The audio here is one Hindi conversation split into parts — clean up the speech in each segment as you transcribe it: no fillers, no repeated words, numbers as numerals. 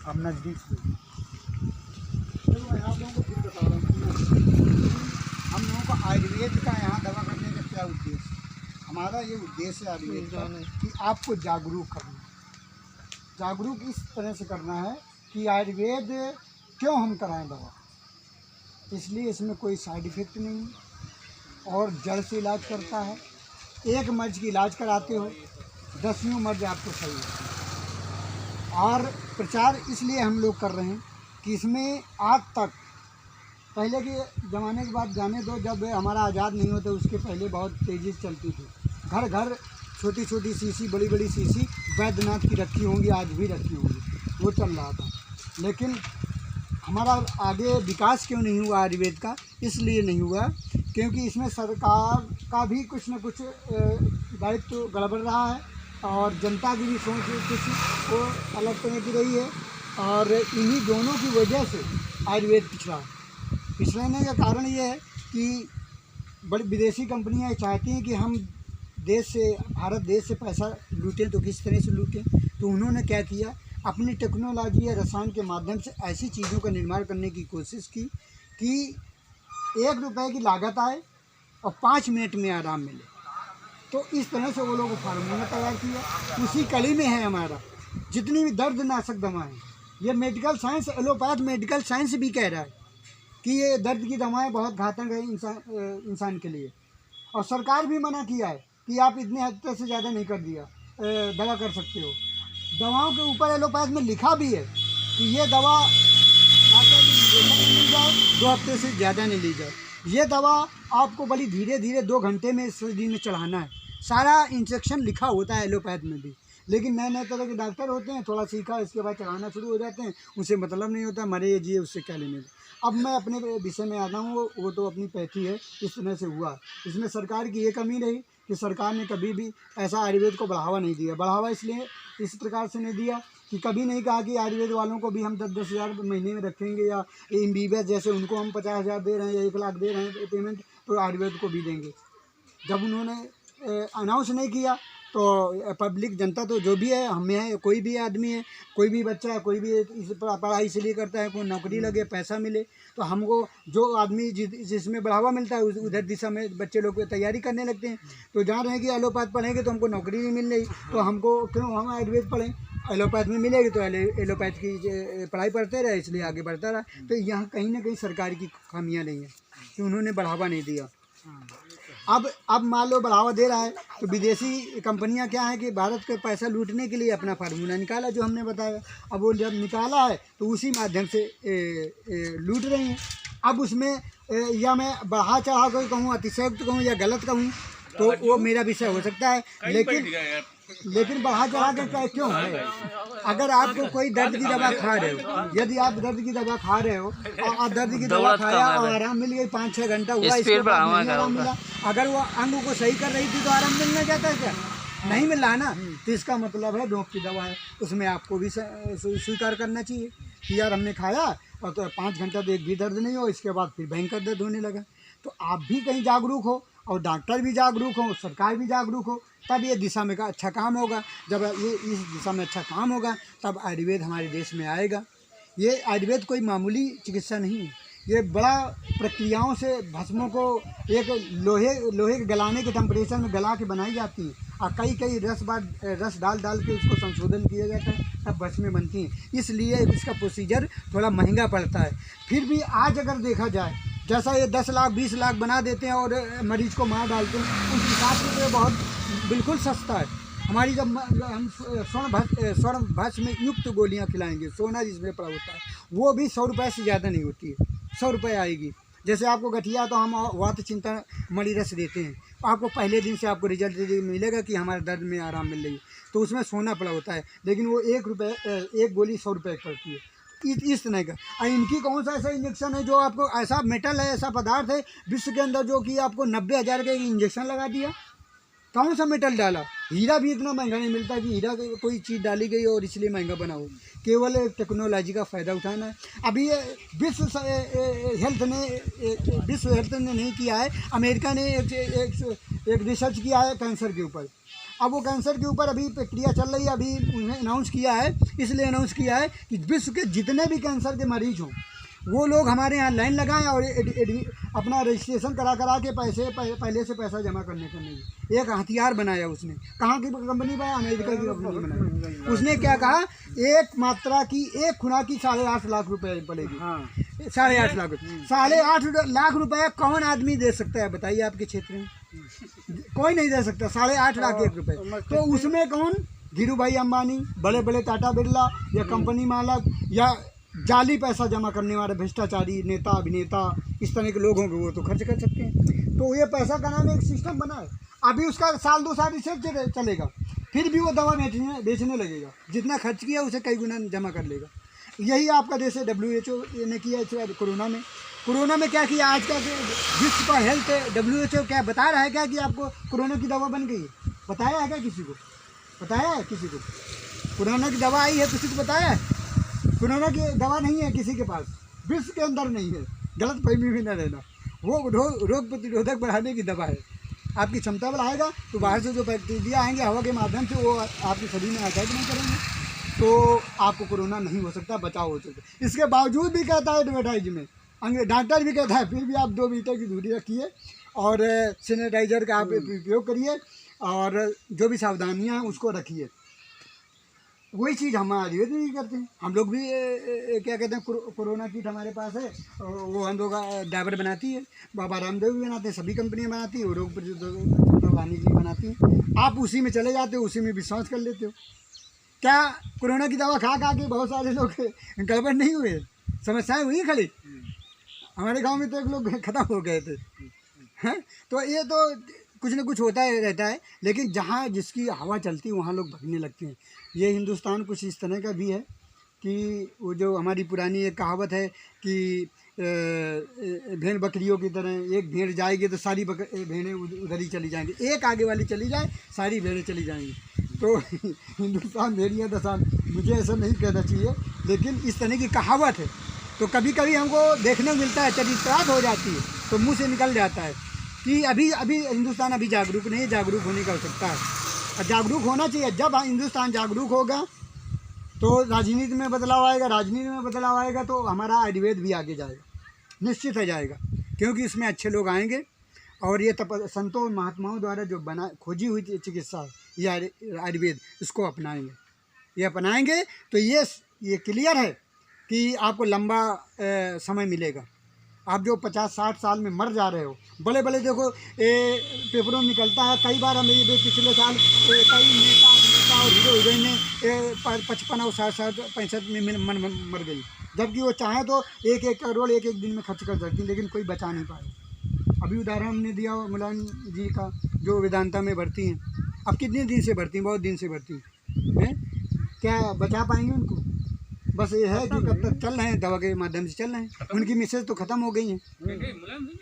आप नज़दीक से देखो, मैं आप लोगों को फिर बता रहा हूँ। हम लोगों को आयुर्वेद का यहाँ दवा करने का क्या उद्देश्य है? हमारा ये उद्देश्य है आयुर्वेद का कि आपको जागरूक करना, जागरूक इस तरह से करना है कि आयुर्वेद क्यों हम कराएं दवा, इसलिए इसमें कोई साइड इफ़ेक्ट नहीं और जड़ से इलाज करता है। एक मर्ज की इलाज कराते हो, 10वीं मर्ज आपको सही होती है। और प्रचार इसलिए हम लोग कर रहे हैं कि इसमें आज तक, पहले के ज़माने की बात जाने दो, जब हमारा आज़ाद नहीं होता उसके पहले बहुत तेज़ी से चलती थी। घर घर छोटी छोटी शीशी, बड़ी बड़ी शीशी वैद्यनाथ की रखी होंगी, आज भी रखी होंगी, वो चल रहा था। लेकिन हमारा आगे विकास क्यों नहीं हुआ आयुर्वेद का? इसलिए नहीं हुआ क्योंकि इसमें सरकार का भी कुछ न कुछ दायित्व गड़बड़ रहा है और जनता की भी सोच कुछ वो अलग तरह की रही है। और इन्हीं दोनों की वजह से आयुर्वेद पिछड़ने का कारण ये है कि बड़ी विदेशी कंपनियां चाहती हैं कि हम देश से, भारत देश से पैसा लूटें, तो किस तरह से लूटें। तो उन्होंने क्या किया, अपनी टेक्नोलॉजी या रसायन के माध्यम से ऐसी चीज़ों का निर्माण करने की कोशिश की कि 1 रुपये की लागत आए और 5 मिनट में आराम मिले। तो इस तरह से वो लोग फार्मूला तैयार किया। उसी कड़ी में है हमारा जितनी भी दर्दनाशक दवाएं, ये medical science, allopath medical science भी कह रहा है कि ये दर्द की दवाएं बहुत घातक है इंसान के लिए। और सरकार भी मना किया है कि आप इतने हद से ज़्यादा नहीं कर दिया, दवा कर सकते हो। दवाओं के ऊपर एलोपैथ में लिखा भी है कि ये दवा डॉक्टर की निर्देशन में ली जाए, 2 हफ्ते से ज़्यादा नहीं ली जाए। ये दवा आपको बड़ी धीरे धीरे 2 घंटे में शरीर में चढ़ाना है। सारा इंस्ट्रक्शन लिखा होता है एलोपैथ में भी। लेकिन नए नए तरह के डॉक्टर होते हैं, थोड़ा सीखा इसके बाद चढ़ाना शुरू हो जाते हैं, उनसे मतलब नहीं होता, मरे ये जिए उससे क्या लेने। अब मैं अपने विषय में आता हूँ, वो तो अपनी पैथी है, इस तरह से हुआ। इसमें सरकार की ये कमी रही कि सरकार ने कभी भी ऐसा आयुर्वेद को बढ़ावा नहीं दिया। बढ़ावा इसलिए इस प्रकार से नहीं दिया कि कभी नहीं कहा कि आयुर्वेद वालों को भी हम 10-10 हज़ार महीने में रखेंगे, या MBBS जैसे उनको हम 50,000 दे रहे हैं या 1 लाख दे रहे हैं पेमेंट, तो आयुर्वेद को भी देंगे। जब उन्होंने अनाउंस नहीं किया तो पब्लिक, जनता तो जो भी है, हमें है, कोई भी आदमी है, कोई भी बच्चा है, कोई भी इस पढ़ाई इसलिए करता है, कोई नौकरी लगे, पैसा मिले, तो हमको जो आदमी जिसमें बढ़ावा मिलता है उधर दिशा में बच्चे लोग तैयारी करने लगते हैं। तो जान रहे हैं कि एलोपैथ पढ़ेंगे तो हमको नौकरी नहीं मिल रही, तो हमको क्यों हम आयुर्वेद पढ़ें, एलोपैथ में मिलेगी तो एलोपैथ की पढ़ाई पढ़ते रहे, इसलिए आगे बढ़ता रहा। तो यहाँ कहीं ना कहीं सरकार की खामियाँ नहीं है कि उन्होंने बढ़ावा नहीं दिया। अब मान लो बढ़ावा दे रहा है तो विदेशी कंपनियां क्या है कि भारत के पैसा लूटने के लिए अपना फार्मूला निकाला, जो हमने बताया। अब वो जब निकाला है तो उसी माध्यम से लूट रही हैं। अब उसमें या मैं बढ़ा चढ़ा कर कहूँ, अतिशयोक्त कहूँ या गलत कहूँ, तो वो मेरा विषय हो सकता है। लेकिन बढ़ा चढ़ा कर क्या क्यों है? अगर आपको कोई दर्द की दवा खा रहे हो, यदि आप दर्द की दवा खा रहे हो और दर्द की दवा खाया और आराम मिल गई, 5-6 घंटा हुआ, इसके बाद नहीं आराम मिला, अगर वो अंग को सही कर रही थी तो आराम मिलना चाहता है क्या? नहीं मिल रहा ना। तो इसका मतलब है डोप की दवा है, उसमें आपको भी स्वीकार करना चाहिए कि यार हमने खाया और तो 5 घंटा तो एक भी दर्द नहीं हो, इसके बाद फिर भयंकर दर्द होने लगा। तो आप भी कहीं जागरूक हो और डॉक्टर भी जागरूक हो, सरकार भी जागरूक हो, तब ये दिशा में का अच्छा काम होगा। जब ये इस दिशा में अच्छा काम होगा तब आयुर्वेद हमारे देश में आएगा। ये आयुर्वेद कोई मामूली चिकित्सा नहीं है, ये बड़ा प्रक्रियाओं से भस्मों को एक लोहे के गलाने के टेम्परेचर में गला के बनाई जाती है और कई रस डाल के उसको संशोधन किया जाता है, तब भस्में बनती हैं। इसलिए इसका प्रोसीजर थोड़ा महंगा पड़ता है। फिर भी आज अगर देखा जाए, जैसा ये 10 लाख 20 लाख बना देते हैं और मरीज को मार डालते हैं, उस हिसाब से तो बहुत बिल्कुल सस्ता है। हमारी जब हम स्वर्ण भस्म युक्त गोलियां खिलाएंगे, सोना जिसमें पड़ा होता है, वो भी 100 रुपये से ज़्यादा नहीं होती है, 100 रुपये आएगी। जैसे आपको गठिया तो हम वात चिंता मणि रस देते हैं, आपको पहले दिन से आपको रिजल्ट मिलेगा कि हमारे दर्द में आराम मिल रही है, तो उसमें सोना पड़ा होता है, लेकिन वो 1 रुपये, एक गोली 100 रुपये की पड़ती है। इस तरह का। और इनकी कौन सा ऐसा इंजेक्शन है जो आपको, ऐसा मेटल है, ऐसा पदार्थ है विश्व के अंदर जो कि आपको 90,000 का इंजेक्शन लगा दिया? कौन सा मेटल डाला? हीरा भी इतना महंगा नहीं मिलता कि हीरा कोई चीज़ डाली गई और इसलिए महंगा बना हो, केवल टेक्नोलॉजी का फ़ायदा उठाना है। अभी ये विश्व हेल्थ ने नहीं किया है, अमेरिका ने एक रिसर्च किया है कैंसर के ऊपर। अब वो कैंसर के ऊपर अभी प्रक्रिया चल रही है, अभी उन्हें अनाउंस किया है, इसलिए अनाउंस किया है कि विश्व के जितने भी कैंसर के मरीज हों वो लोग हमारे यहाँ लाइन लगाएं और अपना रजिस्ट्रेशन करा के पहले से पैसा जमा करने का नहीं। एक हथियार बनाया उसने। कहाँ की कंपनी बनाया? अमेरिका की कंपनी बनाई। उसने क्या कहा, एक मात्रा की एक खुराक की 8.5 लाख रुपए पड़ेगी। 8.5 लाख रुपये, 8.5 लाख रुपये कौन आदमी दे सकता है बताइए? आपके क्षेत्र में कोई नहीं दे सकता 8.5 लाख रुपये। तो उसमें कौन? धीरू भाई अंबानी, बड़े बड़े टाटा बिरला या कंपनी मालक या जाली पैसा जमा करने वाले भ्रष्टाचारी नेता अभिनेता इस तरह के लोग होंगे, वो तो खर्च कर सकते हैं। तो ये पैसा का नाम एक सिस्टम बना है। अभी उसका 1-2 साल रिसर्च चलेगा, फिर भी वो दवा बेचने लगेगा। जितना खर्च किया उसे कई गुना जमा कर लेगा। यही आपका देश है। WHO ने किया है कोरोना में क्या किया? आज का विश्व का हेल्थ WHO क्या बता रहा है क्या कि आपको कोरोना की दवा बन गई है? बताया है क्या किसी को? बताया है किसी को? कोरोना की दवा आई है किसी को बताया है? कोरोना की दवा नहीं है किसी के पास, विश्व के अंदर नहीं है। गलत फहमी भी न रहना। वो रोग प्रतिरोधक बढ़ाने की दवा है। आपकी क्षमता बढ़ाएगा तो बाहर से जो बैक्टीरिया आएंगे हवा के माध्यम से वो आपके शरीर में अटैक नहीं करेंगे, तो आपको कोरोना नहीं हो सकता, बचाव हो सकता। इसके बावजूद भी कहता है एडवर्टाइज में, डॉक्टर भी कहता है फिर भी आप 2 मीटर की दूरी रखिए और सैनिटाइजर का आप उपयोग करिए और जो भी सावधानियाँ हैं उसको रखिए। वही चीज़ हम आयुर्वेद भी करते हैं। हम लोग भी क्या कहते हैं, कोरोना किट हमारे पास है, वो हम लोग ड्राइवर बनाती है, बाबा रामदेव भी बनाते हैं, सभी कंपनियां बनाती हैं, वो रोग प्रतिरोधक बढ़ाने के लिए बनाती हैं। आप उसी में चले जाते हो, उसी में विश्वास कर लेते हो। क्या कोरोना की दवा खा के बहुत सारे लोग गड़बड़ नहीं हुए? समस्याएं हुई खड़ी। हमारे गाँव में तो एक लोग ख़त्म हो गए थे। हैं तो ये तो कुछ न कुछ होता है रहता है, लेकिन जहाँ जिसकी हवा चलती है वहाँ लोग भगने लगते हैं। ये हिंदुस्तान कुछ इस तरह का भी है कि वो जो हमारी पुरानी एक कहावत है कि भेड़ बकरियों की तरह, एक भेड़ जाएगी तो सारी भेड़ें उधर ही चली जाएंगी, एक आगे वाली चली जाए सारी भेड़ें चली जाएंगी। तो हिंदुस्तान भेड़िया दशा, मुझे ऐसा नहीं कहना चाहिए, लेकिन इस तरह की कहावत है। तो कभी कभी हमको देखने को मिलता है, चरित्रार्थ हो जाती है तो मुँह से निकल जाता है कि अभी हिंदुस्तान अभी जागरूक नहीं है। जागरूक होने की आवश्यकता है और जागरूक होना चाहिए। जब हिंदुस्तान जागरूक होगा तो राजनीति में बदलाव आएगा, राजनीति में बदलाव आएगा तो हमारा आयुर्वेद भी आगे जाएगा, निश्चित है जाएगा, क्योंकि इसमें अच्छे लोग आएंगे। और ये संतों और महात्माओं द्वारा जो खोजी हुई चिकित्सा ये आयुर्वेद, इसको अपनाएंगे। ये अपनाएंगे तो ये क्लियर है कि आपको लंबा समय मिलेगा। आप जो 50-60 साल में मर जा रहे हो, बड़े बड़े देखो पेपरों में निकलता है, कई बार हम पिछले साल कई नेता और हीरो हीरोइन ने 55 और 60, 65 में मर गई, जबकि वो चाहे तो 1-1 करोड़ एक दिन में खर्च कर सकती, लेकिन कोई बचा नहीं पाया। अभी उदाहरण हमने दिया मुलायम जी का, जो वेदांता में भर्ती हैं। अब कितने दिन से भर्ती हैं? बहुत दिन से भर्ती हैं। क्या बचा पाएंगे उनको? बस ये है कि कब तक चल रहे हैं, दवा के माध्यम से चल रहे हैं। उनकी मिसेज तो ख़त्म हो गई हैं।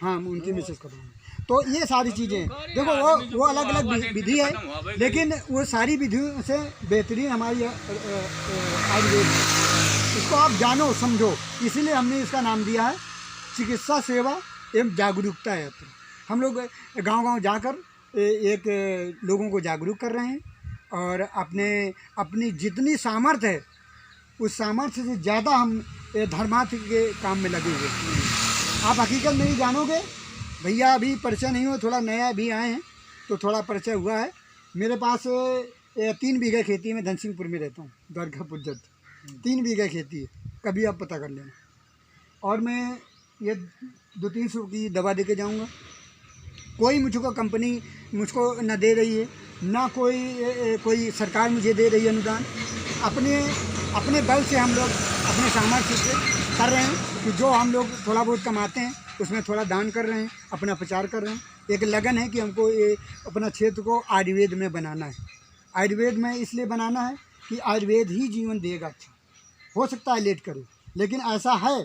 हाँ, उनकी मिसेज खत्म हो गई। तो ये सारी चीज़ें देखो, वो अलग अलग विधि है, लेकिन वो सारी विधियों से बेहतरीन हमारी आयुर्वेद। इसको आप जानो समझो, इसीलिए हमने इसका नाम दिया है चिकित्सा सेवा एवं जागरूकता यात्रा। हम लोग गांव-गांव जाकर एक लोगों को जागरूक कर रहे हैं और अपनी जितनी सामर्थ्य है उस सामर्थ्य से ज़्यादा हम धर्मार्थ के काम में लगे हुए। आप हकीकत नहीं जानोगे भैया, अभी परिचय नहीं हो, थोड़ा नया भी आए हैं तो थोड़ा परिचय हुआ है। मेरे पास 3 बीघा खेती है, मैं धनसिंहपुर में रहता हूँ, द्वारकापुर जट। 3 बीघा खेती है, कभी आप पता कर लेना। और मैं ये 200-300 की दवा दे के जाऊँगा। कोई मुझको कंपनी मुझको न दे रही है, ना कोई सरकार मुझे दे रही है अनुदान। अपने बल से हम लोग अपने सामर्थ्य से कर रहे हैं कि जो हम लोग थोड़ा बहुत कमाते हैं उसमें थोड़ा दान कर रहे हैं, अपना प्रचार कर रहे हैं। एक लगन है कि हमको ये अपना क्षेत्र को आयुर्वेद में बनाना है। आयुर्वेद में इसलिए बनाना है कि आयुर्वेद ही जीवन देगा। अच्छा हो सकता है लेट करो, लेकिन ऐसा है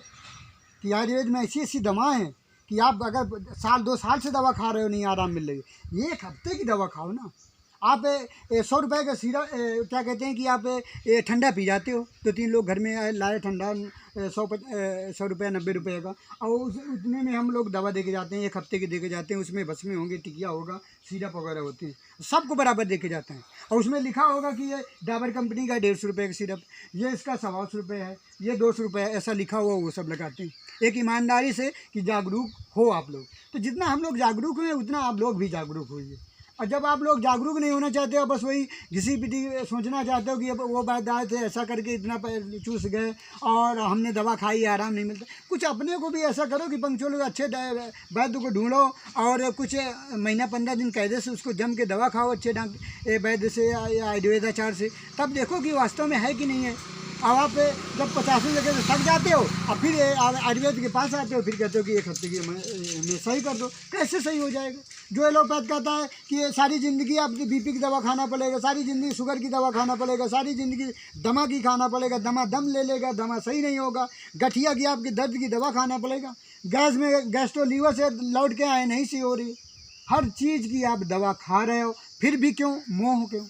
कि आयुर्वेद में ऐसी ऐसी दवाएँ हैं कि आप अगर 1-2 साल से दवा खा रहे हो नहीं आराम मिल रही है, 1 हफ्ते की दवा खाओ ना, आप 100 रुपये का सीरा क्या कहते हैं कि आप ठंडा पी जाते हो, 2-3 लोग घर में लाए ठंडा 100 रुपये 90 रुपये का, और उतने में हम लोग दवा दे के जाते हैं, 1 हफ्ते की दे के जाते हैं। उसमें भस्में होंगे, टिकिया होगा, सिरप वगैरह होती है, सबको बराबर दे के जाते हैं। और उसमें लिखा होगा कि ये डाबर कंपनी का 150 रुपये का सिरप, ये इसका 125 रुपये है, ये 200 रुपये है, ऐसा लिखा हुआ वो सब लगाते हैं। एक ईमानदारी से कि जागरूक हो आप लोग। तो जितना हम लोग जागरूक हुए उतना आप लोग भी जागरूक होइए। और जब आप लोग जागरूक नहीं होना चाहते हो, बस वही घिसी पिटी सोचना चाहते हो कि अब वो बात आए थे ऐसा करके इतना चूस गए और हमने दवा खाई, आराम नहीं मिलता, कुछ अपने को भी ऐसा करो कि पंक्चुअल अच्छे वैद्य को ढूंढो और कुछ महीना 15 दिन कायदे से उसको जम के दवा खाओ अच्छे वैद्य से या आयुर्वेदाचार से, तब देखो कि वास्तव में है कि नहीं है। अब आप जब 50 जगह थक जाते हो और फिर आयुर्वेद के पास आते हो, फिर कहते हो कि 1 हफ्ते की में सही कर दो, कैसे सही हो जाएगा। जो एलोपैथ कहता है कि सारी ज़िंदगी आपकी बीपी की दवा खाना पड़ेगा, सारी ज़िंदगी शुगर की दवा खाना पड़ेगा, सारी ज़िंदगी दमा की खाना पड़ेगा, दमा दम ले लेगा, दमा सही नहीं होगा, गठिया की आपकी दर्द की दवा खाना पड़ेगा, गैस में गैस्ट्रो लीवर से लौट के आए नहीं सही हो रही, हर चीज़ की आप दवा खा रहे हो, फिर भी क्यों? मोह क्यों?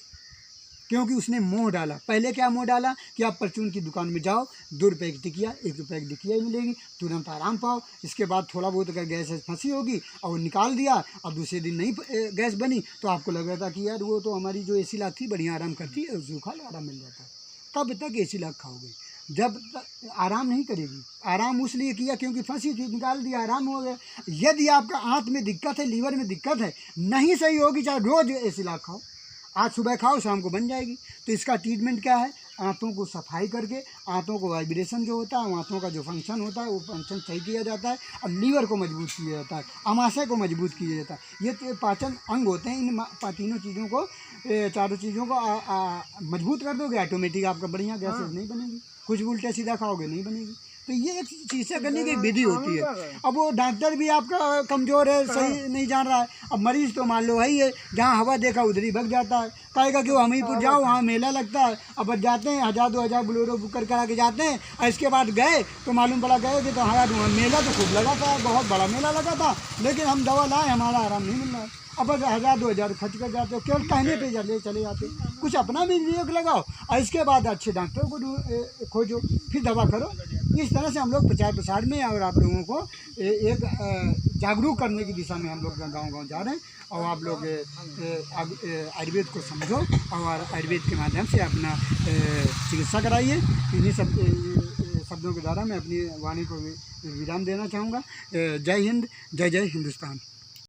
क्योंकि उसने मोह डाला। पहले क्या मोह डाला कि आप परचून की दुकान में जाओ, 2 रुपये की टिकिया, 1 रुपये की टिकिया ही मिलेगी, तुरंत आराम पाओ। इसके बाद थोड़ा बहुत अगर गैस फंसी होगी और वो निकाल दिया और दूसरे दिन नहीं गैस बनी तो आपको लग रहा था कि यार वो तो हमारी जो एसी लाग थी बढ़िया आराम करती है, उसको खा लो आराम मिल जाता है। तब तक एसी लाग खाओगे, जब तक आराम नहीं करेगी। आराम उसलिए किया क्योंकि फंसी थी, निकाल दिया, आराम हो गया। यदि आपका आँत में दिक्कत है, लीवर में दिक्कत है, नहीं सही होगी, चाहे रोज़ एसी लाग खाओ, आज सुबह खाओ शाम को बन जाएगी। तो इसका ट्रीटमेंट क्या है? आंतों को सफाई करके, आंतों को वाइब्रेशन जो होता है, आंतों का जो फंक्शन होता है वो फंक्शन सही किया जाता है और लीवर को मजबूत किया जाता है, अमाशय को मजबूत किया जाता है। ये पाचन अंग होते हैं। इन तीनों चीज़ों को, चारों चीज़ों को मजबूत कर दोगे, ऑटोमेटिक आपका बढ़िया गैसेज नहीं बनेगी। कुछ भी उल्टा सीधा खाओगे नहीं बनेगी। तो ये एक चिकित्सा करने की विधि होती है। अब वो डॉक्टर भी आपका कमज़ोर है, सही नहीं जान रहा है, अब मरीज़ तो मान लो वही है, जहाँ हवा देखा उधर ही भग जाता है, कहेगा कि वो हमीरपुर जाओ वहाँ मेला लगता है। अब जाते हैं 1000-2000 बोलेरो बुक करा के जाते हैं और इसके बाद गए तो मालूम पड़ा गए कि तो यार मेला तो खूब लगा था, बहुत बड़ा मेला लगा था, लेकिन हम दवा लाए हमारा आराम नहीं मिल रहा है। अब 1000-2000 खर्च कर जाते हो, केवल कहने पे चले जाते हो। कुछ अपना भी विवेक लगाओ और इसके बाद अच्छे डॉक्टरों को खोजो, फिर दवा करो। इस तरह से हम लोग प्रचार प्रसार में और आप लोगों को एक जागरूक करने की दिशा में हम लोग गांव-गांव जा रहे हैं। और आप लोग आयुर्वेद को समझो और आयुर्वेद के माध्यम से अपना चिकित्सा कराइए। इन्हीं सब शब्दों के द्वारा मैं अपनी वाणी को विराम देना चाहूँगा। जय हिंद, जय जय हिंदुस्तान।